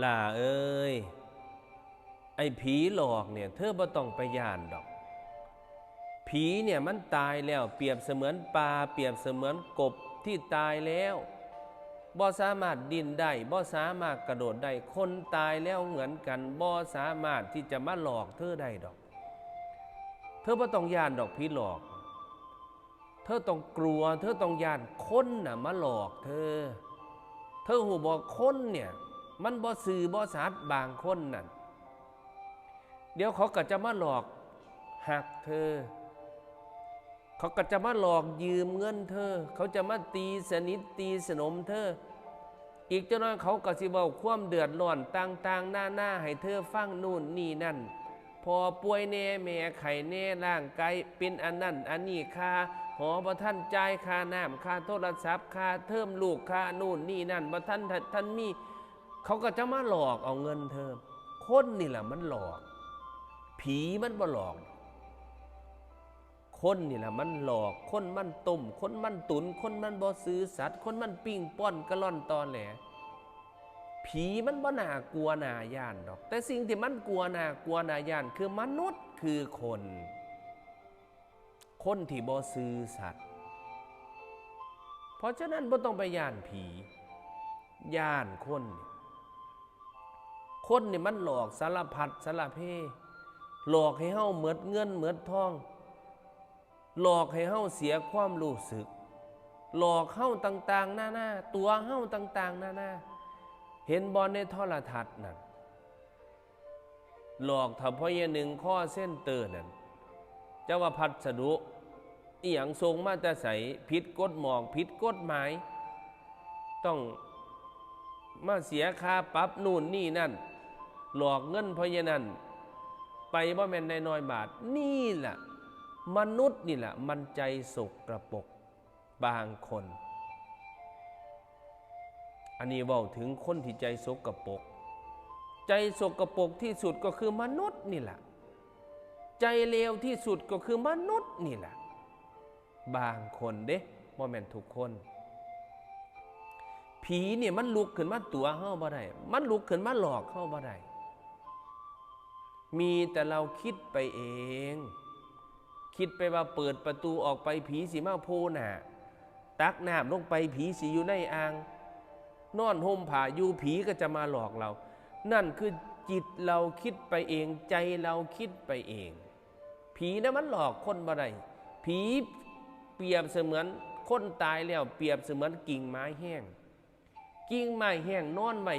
ล่าเอ้ยไอ้ผีหลอกเนี่ยเธอบ่ต้องไปย่านดอกผีเนี่ยมันตายแล้วเปรียบเสมือนปลาเปรียบเสมือนกบที่ตายแล้วบ่สามารถดิ้นได้บ่สามารถกระโดดได้คนตายแล้วเหมือนกันบ่สามารถที่จะมาหลอกเธอได้ดอกเธอบ่ต้องย่านดอกผีหลอกเธอต้องกลัวเธอต้องย่านคนน่ะมาหลอกเธอหูบอกคนเนี่ยมันบ่ซื่อบ่สัตย์บางคนนั่นเดี๋ยวเขาก็จะมาหลอกหักเธอเขาก็จะมาหลอกยืมเงินเธอเขาจะมาตีสนิทตีสนมเธออีกเจ้าน้อยเขาก็สิเว้าความเดือดร้อนต่างๆหน้าให้เธอฟังนู่นนี่นั่นพอป่วยแน่แม่ไข้แน่ร่างกายเป็นอันนั้นอันนี้ค่าหอบ่ทันจ่ายค่าน้ำค่าโทรศัพท์ค่าเทอมลูกค่านู่นนี่นั่นบ่ทันมีเขาก็จะมาหลอกเอาเงินเธอคนนี่แหละมันหลอกผีมันบ่หลอกคนนี่แหละมันหลอกคนมันต้มคนมันตุนคนมันบ่ซื่อสัตย์คนมันปิ้งป้อนกะล่อนตอแหลผีมันบ่น่ากลัวน่าย่านดอกแต่สิ่งที่มันกลัวน่าย่านคือมนุษย์คือคนที่บ่ซื่อสัตย์เพราะฉะนั้นบ่ต้องไปย่านผีย่านคนนี่มันหลอกสารพัดสารเพหลอกให้เฮาเหมือดเงินเหมือดทองหลอกให้เฮาเสียความรู้สึกหลอกเฮาต่างๆหน้าตัวเฮาต่างๆหน้าเห็นบอลในโทรทัศน์นั่นหลอกถ้าพ่อเยหนึ่งข้อเส้นเตอร์นั่นเจ้าว่าพัสดุอีหยังส่งมาแต่ใส่ผิดกฎหมอกผิดกฎหมายต้องมาเสียค่าปรับนู่นนี่นั่นหลอกเงินพ่อเยนั่นไปบ่แม่นน้อยบาทนี่แหละมนุษย์นี่แหละมันใจสกปรกบางคนอันนี้เว้าถึงคนที่ใจสกปรกใจสกปรกที่สุดก็คือมนุษย์นี่แหละใจเลวที่สุดก็คือมนุษย์นี่แหละบางคนเด้บ่แม่นทุกคนผีเนี่ยมันลุกขึ้นมาตัวเฮาบ่ได้มันลุกขึ้นมาหลอกเฮาบ่ได้มีแต่เราคิดไปเองคิดไปว่าเปิดประตูออกไปผีสิมาโผล่หน้าตักน้ำลงไปผีสิอยู่ในอ่างนอนห่มผ้าอยู่ผีก็จะมาหลอกเรานั่นคือจิตเราคิดไปเองใจเราคิดไปเองผีนะมันหลอกคนบ่ได้ผีเปรียบเสมือนคนตายแล้วเปรียบเสมือนกิ่งไม้แห้งนอนไว้